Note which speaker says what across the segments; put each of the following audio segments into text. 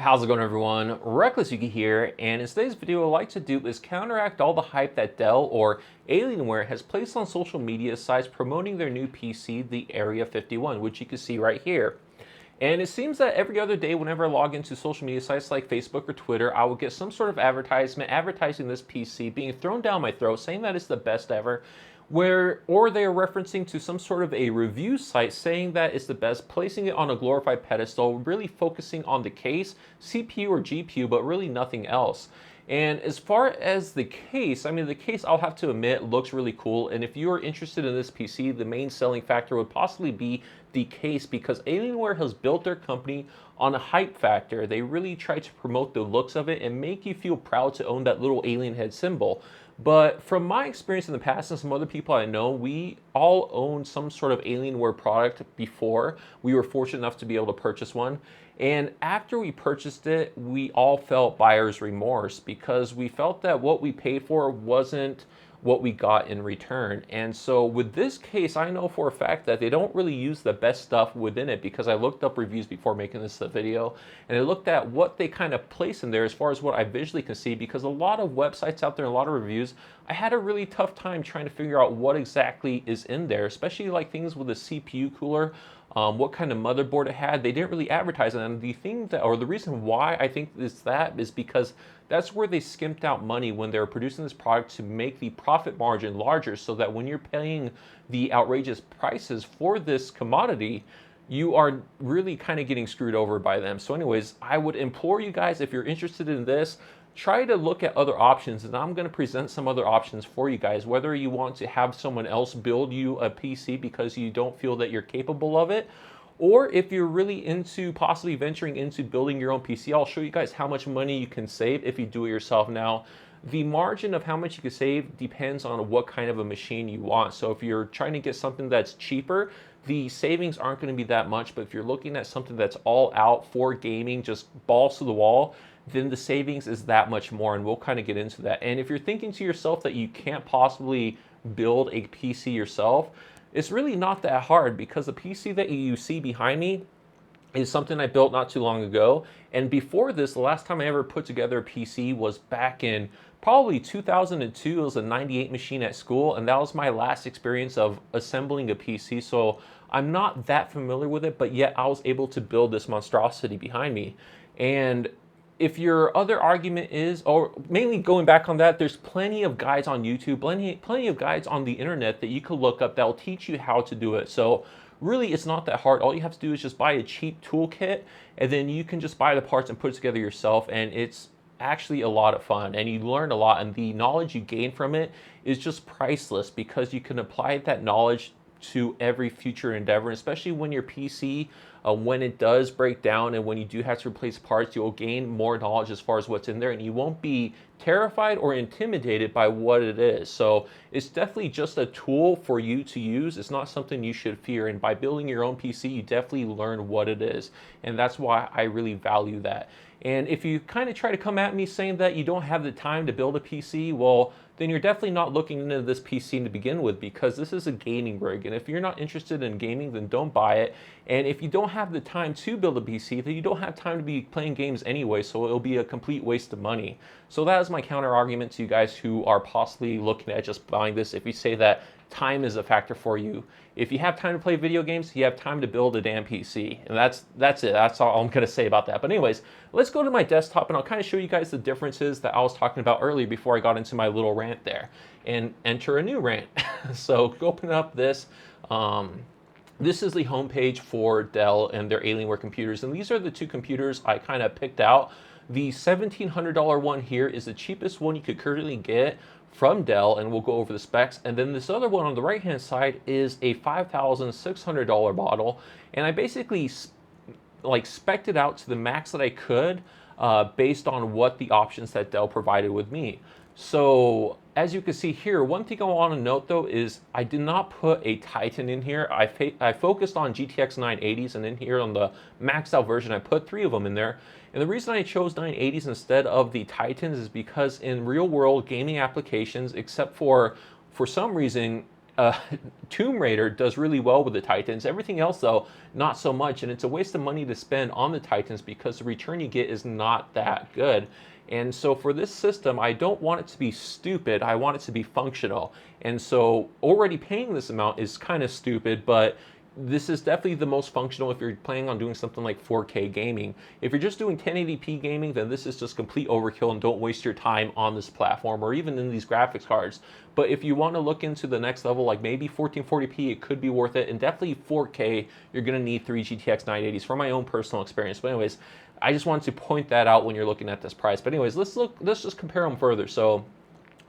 Speaker 1: How's it going, everyone? Reckless Yuki here, and in today's video, what I'd like to do is counteract all the hype that Dell or Alienware has placed on social media sites promoting their new PC, the Area 51, which you can see right here. And it seems that every other day, whenever I log into social media sites like Facebook or Twitter, I will get some sort of advertisement advertising this PC being thrown down my throat, saying that it's the best ever, or they are referencing to some sort of a review site saying that it's the best, placing it on a glorified pedestal, really focusing on the case, CPU or GPU, but really nothing else. And as far as the case, I mean, the case, I'll have to admit, looks really cool. And if you are interested in this PC, the main selling factor would possibly be the case, because Alienware has built their company on a hype factor. They really try to promote the looks of it and make you feel proud to own that little alien head symbol. But from my experience in the past and some other people I know, we all owned some sort of Alienware product before. We were fortunate enough to be able to purchase one. And after we purchased it, we all felt buyer's remorse because we felt that what we paid for wasn't what we got in return. And so with this case, I know for a fact that they don't really use the best stuff within it, because I looked up reviews before making this video, and I looked at what they kind of place in there as far as what I visually can see, because a lot of websites out there, a lot of reviews, I had a really tough time trying to figure out what exactly is in there, especially like things with a CPU cooler, what kind of motherboard it had. They didn't really advertise it, and the thing that, or the reason why I think is because that's where they skimped out money when they were producing this product to make the profit margin larger, so that when you're paying the outrageous prices for this commodity, you are really kind of getting screwed over by them. So anyways, I would implore you guys, if you're interested in this, try to look at other options, and I'm going to present some other options for you guys, whether you want to have someone else build you a PC because you don't feel that you're capable of it, or if you're really into possibly venturing into building your own PC. I'll show you guys how much money you can save if you do it yourself. Now, the margin of how much you can save depends on what kind of a machine you want. So if you're trying to get something that's cheaper, the savings aren't going to be that much. But if you're looking at something that's all out for gaming, just balls to the wall, then the savings is that much more, and we'll kind of get into that. And if you're thinking to yourself that you can't possibly build a PC yourself, it's really not that hard, because the PC that you see behind me is something I built not too long ago. And before this, the last time I ever put together a PC was back in probably 2002. It was a 98 machine at school, and that was my last experience of assembling a PC. So I'm not that familiar with it, but yet I was able to build this monstrosity behind me. And if your other argument is, or mainly going back on that, there's plenty of guides on YouTube, plenty of guides on the internet that you could look up that will teach you how to do it. So really, it's not that hard. All you have to do is just buy a cheap toolkit, and then you can just buy the parts and put it together yourself. And it's actually a lot of fun, and you learn a lot, and the knowledge you gain from it is just priceless, because you can apply that knowledge to every future endeavor, especially when your PC, when it does break down and when you do have to replace parts, you'll gain more knowledge as far as what's in there, and you won't be terrified or intimidated by what it is. So it's definitely just a tool for you to use. It's not something you should fear, and by building your own PC, you definitely learn what it is, and that's why I really value that. And if you kind of try to come at me saying that you don't have the time to build a PC, well, then you're definitely not looking into this PC to begin with, because this is a gaming rig. And if you're not interested in gaming, then don't buy it. And if you don't have the time to build a PC, then you don't have time to be playing games anyway, so it'll be a complete waste of money. So that is my counter argument to you guys who are possibly looking at just buying this. If you say that time is a factor for you, if you have time to play video games, you have time to build a damn PC. And that's it. That's all I'm going to say about that. But anyways, let's go to my desktop, and I'll kind of show you guys the differences that I was talking about earlier before I got into my little rant there, and enter a new rant. So open up this. This is the homepage for Dell and their Alienware computers, and these are the two computers I kind of picked out. The $1,700 one here is the cheapest one you could currently get from Dell, and we'll go over the specs. And then this other one on the right hand side is a $5,600 model, and I basically spec'd it out to the max that I could, based on what the options that Dell provided with me. So as you can see here, one thing I want to note though is I did not put a Titan in here. I focused on GTX 980s, and in here on the maxed out version I put 3 of them in there. And the reason I chose 980s instead of the Titans is because in real world gaming applications, except for some reason Tomb Raider does really well with the Titans. Everything else, though, not so much. And it's a waste of money to spend on the Titans because the return you get is not that good. And so for this system, I don't want it to be stupid. I want it to be functional. And so already paying this amount is kind of stupid, but this is definitely the most functional if you're planning on doing something like 4K gaming. If you're just doing 1080p gaming, then this is just complete overkill and don't waste your time on this platform or even in these graphics cards. But if you want to look into the next level, like maybe 1440p, it could be worth it. And definitely 4K, you're going to need 3 GTX 980s from my own personal experience. But anyways, I just wanted to point that out when you're looking at this price. But anyways, let's just compare them further. So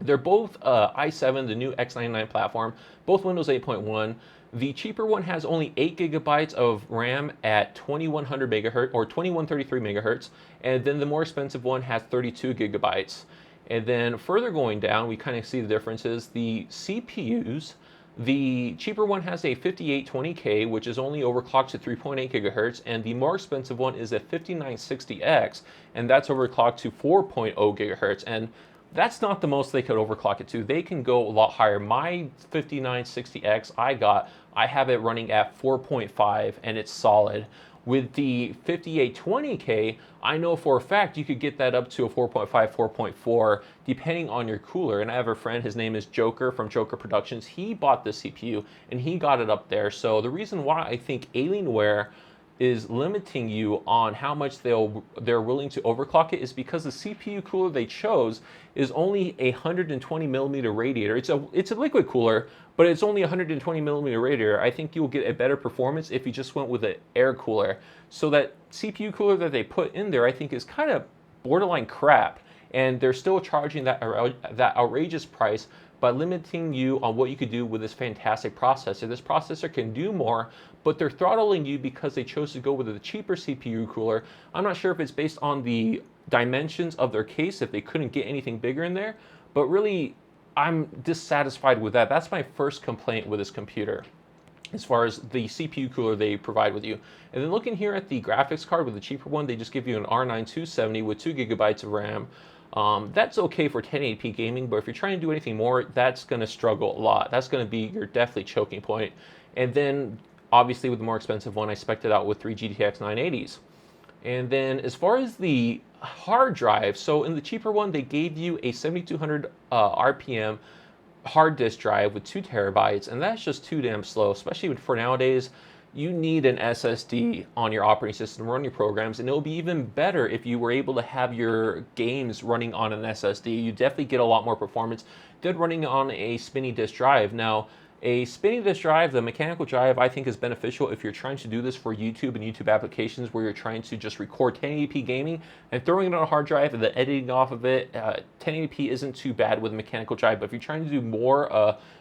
Speaker 1: they're both i7, the new X99 platform, both Windows 8.1. The cheaper one has only 8 gigabytes of RAM at 2100 megahertz or 2133 megahertz, and then the more expensive one has 32 gigabytes. And then further going down, we kind of see the differences. The CPUs, the cheaper one has a 5820K, which is only overclocked to 3.8 gigahertz, and the more expensive one is a 5960X, and that's overclocked to 4.0 gigahertz. And that's not the most they could overclock it to. They can go a lot higher. My 5960X I have it running at 4.5 and it's solid. With the 5820K, I know for a fact you could get that up to a 4.5, 4.4, depending on your cooler. And I have a friend, his name is Joker from Joker Productions. He bought the CPU and he got it up there. So the reason why I think Alienware is limiting you on how much they're willing to overclock it is because the CPU cooler they chose is only a 120 millimeter radiator. It's a liquid cooler, but it's only a 120 millimeter radiator. I think you'll get a better performance if you just went with an air cooler. So that CPU cooler that they put in there, I think, is kind of borderline crap, and they're still charging that outrageous price by limiting you on what you could do with this fantastic processor. This processor can do more, but they're throttling you because they chose to go with a cheaper CPU cooler. I'm not sure if it's based on the dimensions of their case, if they couldn't get anything bigger in there, but really, I'm dissatisfied with that. That's my first complaint with this computer, as far as the CPU cooler they provide with you. And then looking here at the graphics card with the cheaper one, they just give you an R9 270 with 2 gigabytes of RAM. That's okay for 1080p gaming, but if you're trying to do anything more, that's going to struggle a lot. That's going to be your definitely choking point. And then, obviously, with the more expensive one, I spec'd it out with 3 GTX 980s. And then, as far as the hard drive, so in the cheaper one, they gave you a 7200 RPM hard disk drive with 2 terabytes, and that's just too damn slow, especially for nowadays. You need an SSD on your operating system to run your programs, and it'll be even better if you were able to have your games running on an SSD. You definitely get a lot more performance than running on a spinning disk drive. Now, a spinning disk drive, the mechanical drive, I think is beneficial if you're trying to do this for YouTube and YouTube applications where you're trying to just record 1080p gaming and throwing it on a hard drive and then editing off of it. 1080p isn't too bad with a mechanical drive, but if you're trying to do more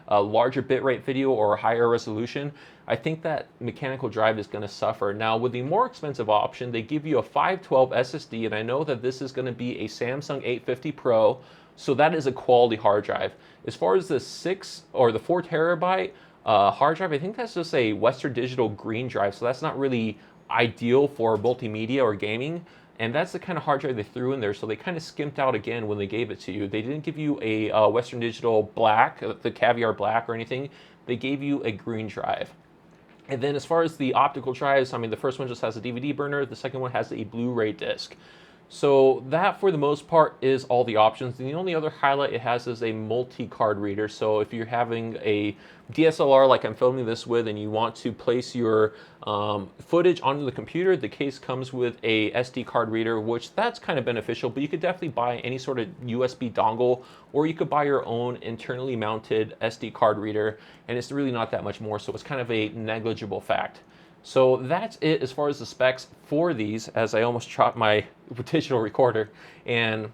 Speaker 1: a larger bitrate video or a higher resolution, I think that mechanical drive is going to suffer. Now, with the more expensive option, they give you a 512 SSD, and I know that this is going to be a Samsung 850 Pro, so that is a quality hard drive. As far as the 6 or the 4 terabyte hard drive, I think that's just a Western Digital green drive, so that's not really ideal for multimedia or gaming. And that's the kind of hard drive they threw in there, so they kind of skimped out again when they gave it to you. They didn't give you a Western Digital black, the Caviar black or anything. They gave you a green drive. And then as far as the optical drives, I mean, the first one just has a DVD burner. The second one has a Blu-ray disc. So that, for the most part, is all the options. And the only other highlight it has is a multi-card reader. So if you're having a DSLR like I'm filming this with and you want to place your footage onto the computer, the case comes with a SD card reader, which that's kind of beneficial, but you could definitely buy any sort of USB dongle, or you could buy your own internally mounted SD card reader, and it's really not that much more, so it's kind of a negligible fact. So that's it as far as the specs for these, as I almost chopped my digital recorder. And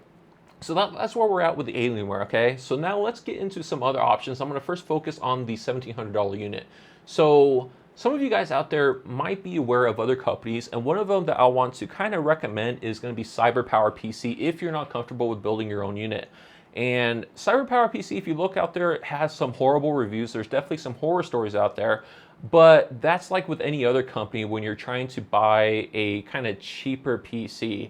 Speaker 1: so that's where we're at with the Alienware, okay? So now let's get into some other options. I'm gonna first focus on the $1,700 unit. So some of you guys out there might be aware of other companies, and one of them that I want to kind of recommend is gonna be CyberPower PC if you're not comfortable with building your own unit. And CyberPower PC, if you look out there, it has some horrible reviews. There's definitely some horror stories out there. But that's like with any other company when you're trying to buy a kind of cheaper PC.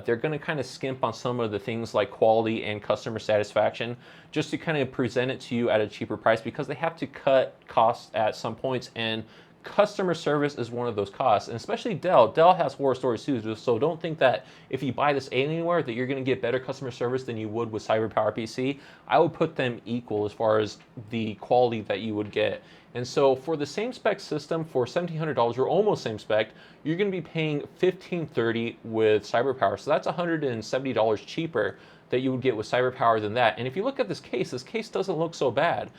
Speaker 1: They're going to kind of skimp on some of the things like quality and customer satisfaction just to kind of present it to you at a cheaper price because they have to cut costs at some points, and customer service is one of those costs. And especially Dell. Dell has horror stories too, so don't think that if you buy this Alienware that you're going to get better customer service than you would with CyberPower PC. I would put them equal as far as the quality that you would get. And so for the same spec system for $1,700 or almost same spec, you're going to be paying $1,530 with CyberPower. So that's $170 cheaper that you would get with CyberPower than that. And if you look at this case doesn't look so bad.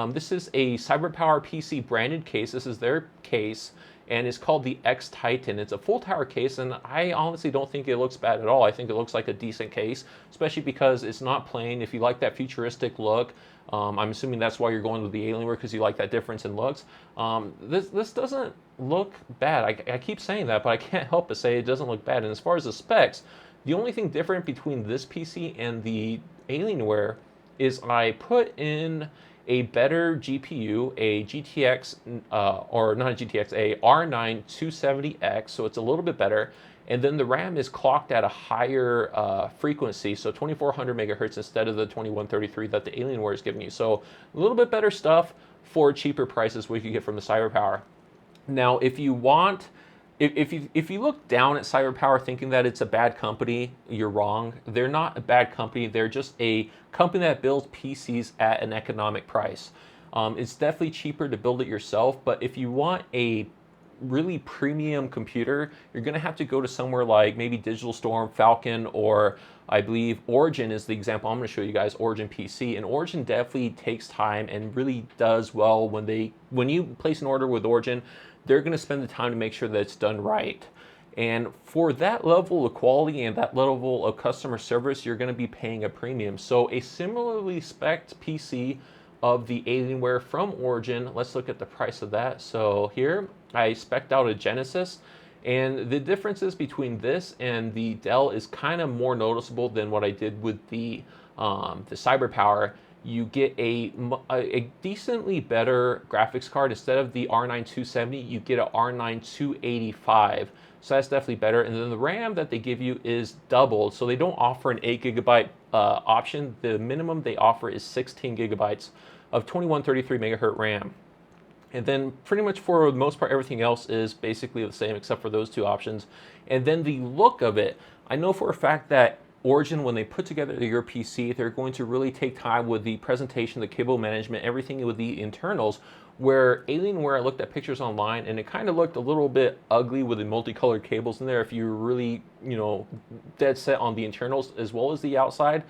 Speaker 1: This is a CyberPower PC branded case. This is their case, and it's called the X Titan. It's a full tower case, and I honestly don't think it looks bad at all. I think it looks like a decent case, especially because it's not plain. If you like that futuristic look, I'm assuming that's why you're going with the Alienware, because you like that difference in looks. This doesn't look bad. I keep saying that, but I can't help but say it doesn't look bad. And as far as the specs, the only thing different between this PC and the Alienware is I put in a better GPU, a GTX, or not a GTX, a R9 270X, so it's a little bit better. And then the RAM is clocked at a higher frequency, so 2400 megahertz instead of the 2133 that the Alienware is giving you. So a little bit better stuff for cheaper prices, what you get from the CyberPower. Now, if you want, if you look down at CyberPower thinking that it's a bad company, you're wrong. They're not a bad company. They're just a company that builds PCs at an economic price. It's definitely cheaper to build it yourself, but if you want a really premium computer, you're going to have to go to somewhere like maybe Digital Storm, Falcon, or I believe Origin is the example I'm going to show you guys, Origin PC. And Origin definitely takes time and really does well when you place an order with Origin, they're going to spend the time to make sure that it's done right. And for that level of quality and that level of customer service, you're going to be paying a premium. So a similarly spec'd PC of the Alienware from Origin, let's look at the price of that. So here I spec'd out a Genesis, and the differences between this and the Dell is kind of more noticeable than what I did with the CyberPower. You get a decently better graphics card. Instead of the R9 270, you get an R9 285. So that's definitely better. And then the RAM that they give you is doubled. So they don't offer an 8 gigabyte option. The minimum they offer is 16 gigabytes of 2133 megahertz RAM. And then pretty much for the most part, everything else is basically the same except for those two options. And then the look of it, I know for a fact that Origin, when they put together your PC, they're going to really take time with the presentation, the cable management, everything with the internals, where Alienware, I looked at pictures online and it kind of looked a little bit ugly with the multicolored cables in there. If you're really, dead set on the internals as well as the outside,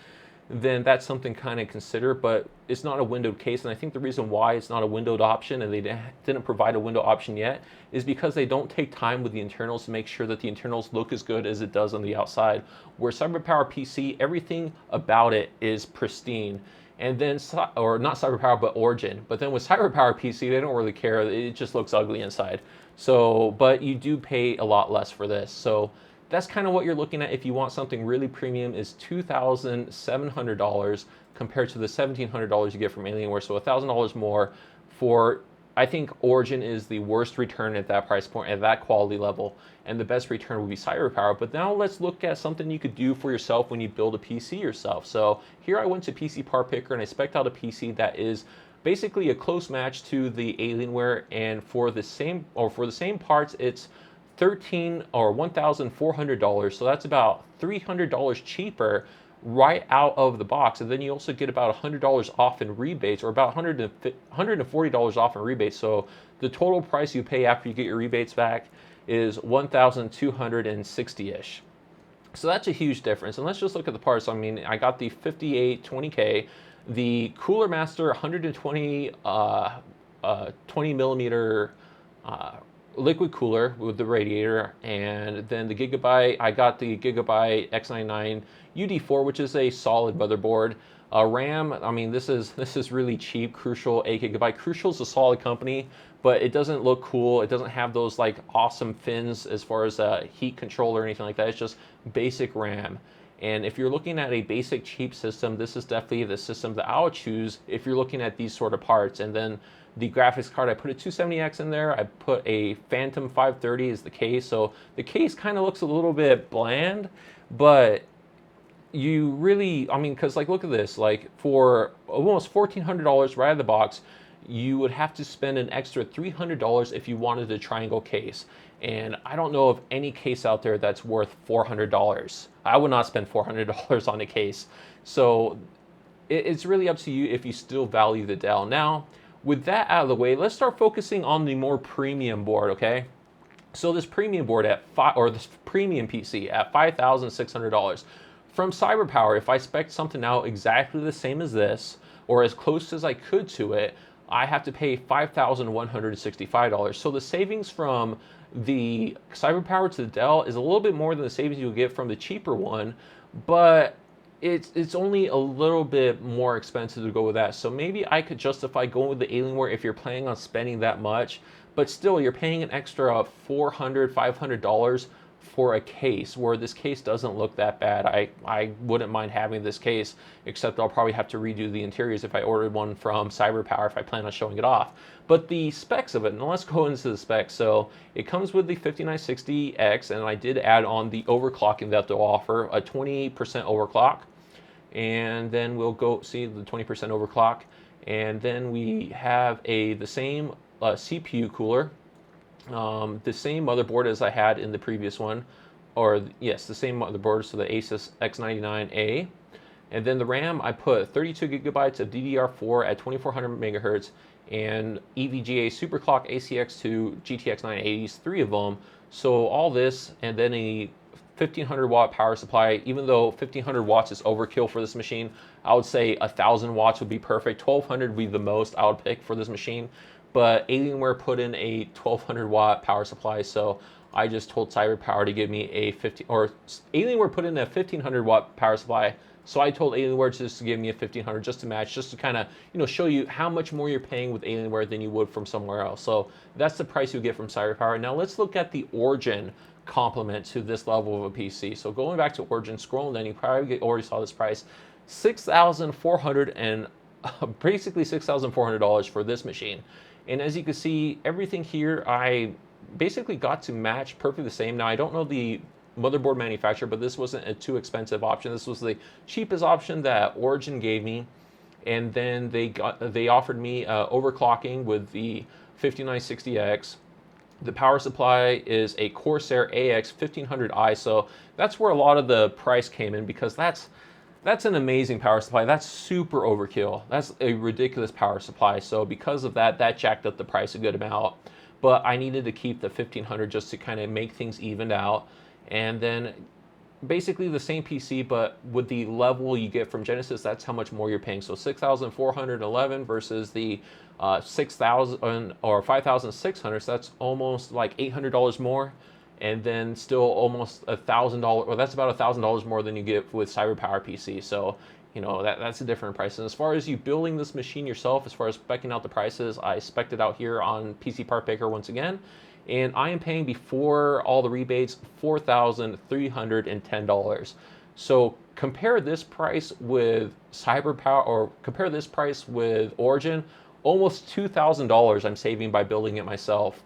Speaker 1: then that's something kind of consider, but it's not a windowed case. And I think the reason why it's not a windowed option and they didn't provide a window option yet is because they don't take time with the internals to make sure that the internals look as good as it does on the outside. Where CyberPower PC, everything about it is pristine. And then, or not CyberPower, but Origin. But then with CyberPower PC, they don't really care. It just looks ugly inside. So, but you do pay a lot less for this. So that's kind of what you're looking at if you want something really premium, is $2,700 compared to the $1,700 you get from Alienware. So $1,000 more for, I think Origin is the worst return at that price point, at that quality level, and the best return would be CyberPower. But now let's look at something you could do for yourself when you build a PC yourself. So here I went to PC Part Picker and I spec'd out a PC that is basically a close match to the Alienware, and for the same parts, it's $1,400, so that's about $300 cheaper right out of the box. And then you also get about $100 off in rebates, or about $140 off in rebates. So the total price you pay after you get your rebates back is $1,260-ish. So that's a huge difference. And let's just look at the parts. I mean, I got the 5820K, the Cooler Master 120 20 millimeter liquid cooler with the radiator, and then the Gigabyte, I got the Gigabyte X99 UD4, which is a solid motherboard. RAM, I mean, this is really cheap. Crucial 8 gigabyte. Crucial's a solid company, but it doesn't look cool. It doesn't have those like awesome fins as far as heat control or anything like that. It's just basic RAM. And if you're looking at a basic cheap system, this is definitely the system that I would choose if you're looking at these sort of parts. And then the graphics card. I put a 270X in there. I put a Phantom 530 as the case. So the case kind of looks a little bit bland, but you really, I mean, because like look at this, like for almost $1,400 right out of the box, you would have to spend an extra $300 if you wanted a triangle case. And I don't know of any case out there that's worth $400. I would not spend $400 on a case. So it's really up to you if you still value the Dell. Now, with that out of the way, let's start focusing on the more premium board, okay? So this premium board this premium PC at $5,600. From CyberPower, if I spec something out exactly the same as this, or as close as I could to it, I have to pay $5,165. So the savings from the CyberPower to the Dell is a little bit more than the savings you'll get from the cheaper one, but it's only a little bit more expensive to go with that. So maybe I could justify going with the Alienware if you're planning on spending that much, but still you're paying an extra $400, $500 for a case, where this case doesn't look that bad. I wouldn't mind having this case, except I'll probably have to redo the interiors if I ordered one from CyberPower if I plan on showing it off. But the specs of it, and let's go into the specs. So it comes with the 5960X, and I did add on the overclocking that they'll offer, a 20% overclock. And then we'll go see the 20% overclock. And then we have the same CPU cooler, the same motherboard as I had in the previous one, or yes, the same motherboard, so the Asus X99A. And then the RAM, I put 32 gigabytes of DDR4 at 2400 megahertz and EVGA Superclock ACX2 GTX 980s, 3 of them. So all this, and then a 1500 watt power supply. Even though 1500 watts is overkill for this machine, I would say 1000 watts would be perfect. 1200 would be the most I would pick for this machine. But Alienware put in a 1200 watt power supply, so I just told CyberPower to give me Alienware put in a 1500 watt power supply, so I told Alienware just to give me a 1500 just to match, just to kind of, show you how much more you're paying with Alienware than you would from somewhere else. So that's the price you get from CyberPower. Now let's look at the Origin complement to this level of a PC. So going back to Origin, scrolling down, you probably already saw this price, $6,400 and basically $6,400 for this machine. And as you can see, everything here I basically got to match perfectly the same. Now I don't know the motherboard manufacturer, but this wasn't a too expensive option. This was the cheapest option that Origin gave me. And then they offered me overclocking with the 5960X. The power supply is a Corsair AX 1500i, so that's where a lot of the price came in, because that's an amazing power supply. That's super overkill. That's a ridiculous power supply. So because of that, that jacked up the price a good amount. But I needed to keep the 1500 just to kind of make things evened out. And then basically the same PC, but with the level you get from Genesis, that's how much more you're paying. So 6,411 versus the 6,000 or 5,600. So that's almost like $800 more. And then still almost $1,000, or that's about $1,000 more than you get with CyberPower PC. So, that's a different price. And as far as you building this machine yourself, as far as speccing out the prices, I specced it out here on PC Part Picker once again. And I am paying, before all the rebates, $4,310. So compare this price with CyberPower, or compare this price with Origin, almost $2,000 I'm saving by building it myself.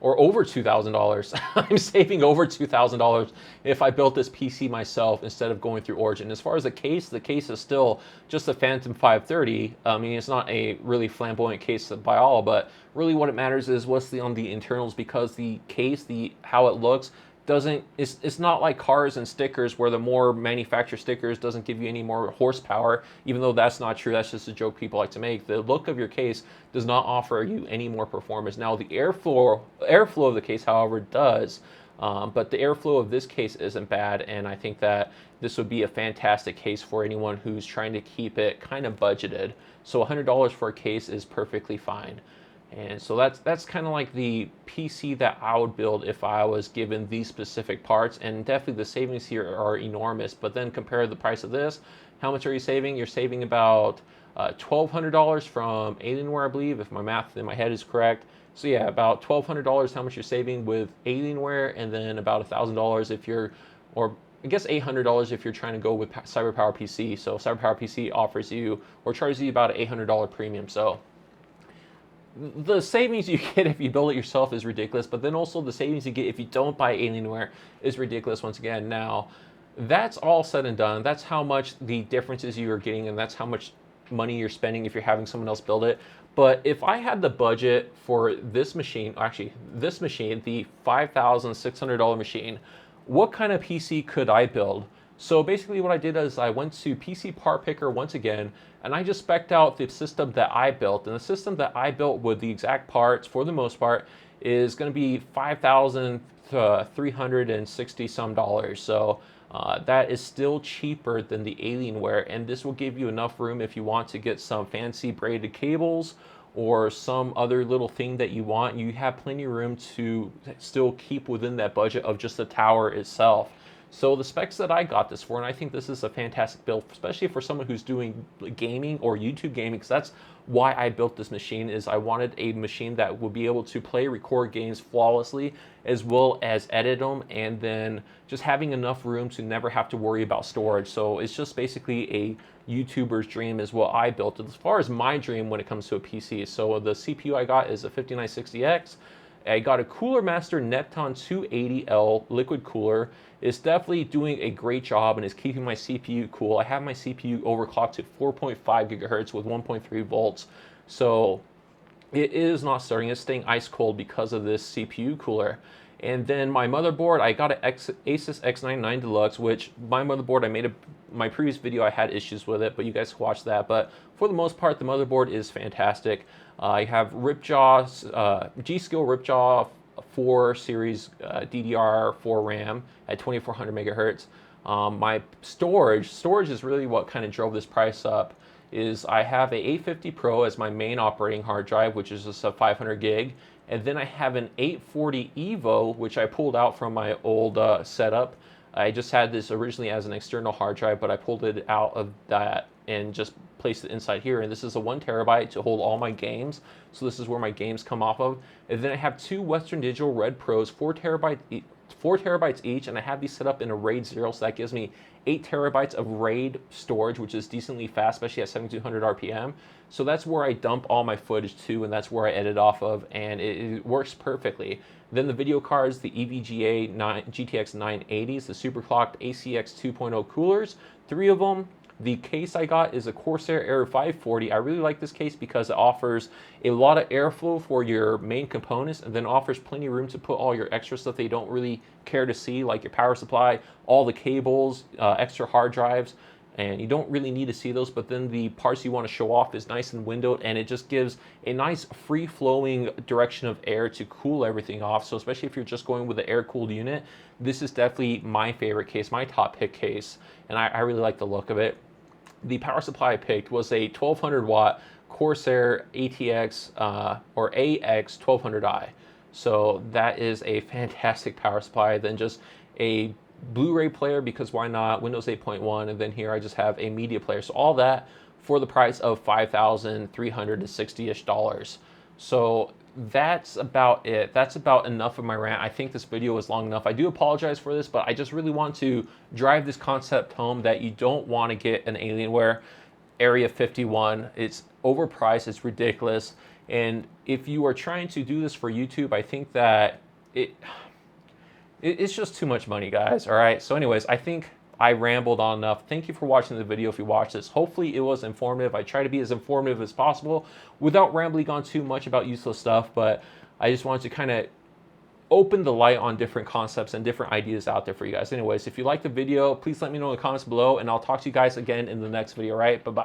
Speaker 1: Or over $2,000. I'm saving over $2,000 if I built this PC myself instead of going through Origin. As far as the case is still just a Phantom 530. I mean, it's not a really flamboyant case by all, but really what it matters is what's on the internals, because the case, how it looks, it's not like cars and stickers where the more manufacturer stickers doesn't give you any more horsepower, even though that's not true. That's just a joke people like to make. The look of your case does not offer you any more performance. Now the airflow of the case, however, does, but the airflow of this case isn't bad, and I think that this would be a fantastic case for anyone who's trying to keep it kind of budgeted. So $100 for a case is perfectly fine. And so that's kind of like the PC that I would build if I was given these specific parts. And definitely the savings here are enormous. But then compare the price of this. How much are you saving? You're saving about $1,200 from Alienware, I believe, if my math in my head is correct. So yeah, about $1,200 how much you're saving with Alienware, and then about $1,000 if you're, or I guess $800 if you're trying to go with CyberPower PC. So CyberPower PC offers you, or charges you about an $800 premium. So the savings you get if you build it yourself is ridiculous, but then also the savings you get if you don't buy Alienware is ridiculous once again. Now, that's all said and done. That's how much the differences you are getting, and that's how much money you're spending if you're having someone else build it. But if I had the budget for this machine, actually this machine, the $5,600 machine, what kind of PC could I build? So basically what I did is I went to PC Part Picker once again, and I just spec'd out the system that I built. And the system that I built with the exact parts, for the most part, is going to be $5,360 some dollars. So that is still cheaper than the Alienware, and this will give you enough room if you want to get some fancy braided cables or some other little thing that you want. You have plenty of room to still keep within that budget of just the tower itself. So the specs that I got this for, and I think this is a fantastic build, especially for someone who's doing gaming or YouTube gaming, because that's why I built this machine, is I wanted a machine that would be able to play, record games flawlessly, as well as edit them, and then just having enough room to never have to worry about storage. So it's just basically a YouTuber's dream is what I built. As far as my dream when it comes to a PC, so the CPU I got is a 5960X. I got a Cooler Master Neptune 280L liquid cooler. It's definitely doing a great job and is keeping my CPU cool. I have my CPU overclocked to 4.5 gigahertz with 1.3 volts. So it is not starting, it's staying ice cold because of this CPU cooler. And then my motherboard, I got an Asus X99 Deluxe, which my motherboard, my previous video I had issues with it, but you guys can watch that. But for the most part, the motherboard is fantastic. I have Ripjaw, G-Skill Ripjaw 4 series DDR4 RAM at 2400 megahertz. My storage is really what kind of drove this price up. Is I have a 850 Pro as my main operating hard drive, which is just a 500 gig. And then I have an 840 Evo, which I pulled out from my old setup. I just had this originally as an external hard drive, but I pulled it out of that and just placed it inside here. And this is a 1 terabyte to hold all my games. So this is where my games come off of. And then I have two Western Digital Red Pros, 4 terabytes each, and I have these set up in a RAID 0, so that gives me 8 terabytes of RAID storage, which is decently fast, especially at 7200 RPM. So that's where I dump all my footage to, and that's where I edit off of, and it works perfectly. Then the video cards, the EVGA GTX 980s, the superclocked ACX 2.0 coolers, 3 of them. The case I got is a Corsair Air 540. I really like this case because it offers a lot of airflow for your main components, and then offers plenty of room to put all your extra stuff that you don't really care to see, like your power supply, all the cables, extra hard drives, and you don't really need to see those, but then the parts you want to show off is nice and windowed, and it just gives a nice free-flowing direction of air to cool everything off. So especially if you're just going with the air-cooled unit, this is definitely my favorite case, my top pick case, and I really like the look of it. The power supply I picked was a 1200 watt Corsair ATX or AX 1200i. So that is a fantastic power supply. Then just a Blu-ray player, because why not, Windows 8.1, and then here I just have a media player. So all that for the price of $5,360-ish dollars. So that's about it. That's about enough of my rant. I think this video was long enough. I do apologize for this, but I just really want to drive this concept home that you don't want to get an Alienware Area 51. It's overpriced, it's ridiculous. And if you are trying to do this for YouTube, I think that it's just too much money, guys. All right. So anyways, I think I rambled on enough. Thank you for watching the video if you watched this. Hopefully it was informative. I try to be as informative as possible without rambling on too much about useless stuff, but I just wanted to kind of open the light on different concepts and different ideas out there for you guys. Anyways, if you like the video, please let me know in the comments below, and I'll talk to you guys again in the next video, all right? Bye-bye.